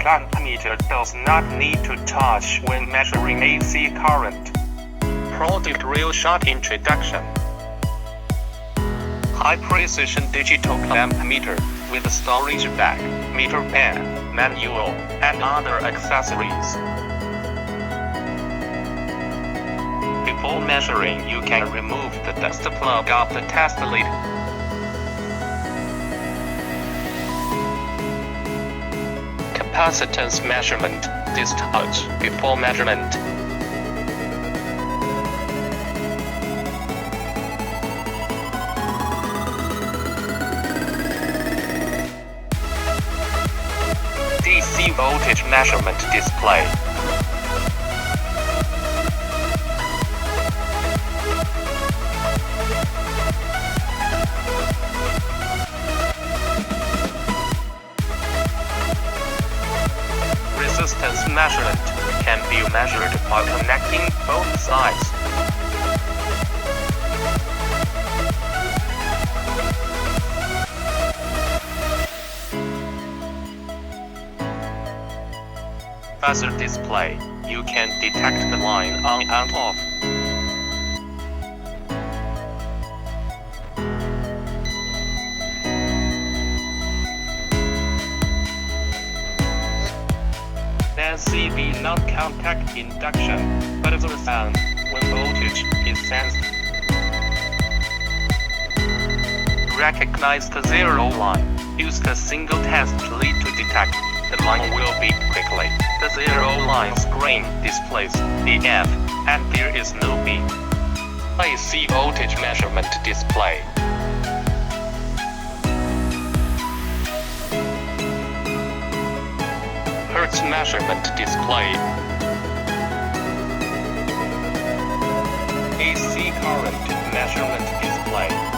ammeter does not need to touch when measuring AC current. Product real shot introduction. High-precision digital clamp meter with a storage bag, meter pen, manual, and other accessories. Before measuring, you can remove the dust plug of the test lid. Capacitance measurement, discharge before measurement. DC voltage measurement display. Resistance measurement can be measured by connecting both sides. Buzzer display, you can detect the line on and off. NCV non-contact induction, buzzer sound when voltage is sensed. Recognize the zero line. Use the single test lead to detect. The line will beep quickly. The zero line screen displays the F, and there is no beep. AC voltage measurement display. Hertz measurement display. AC current measurement display.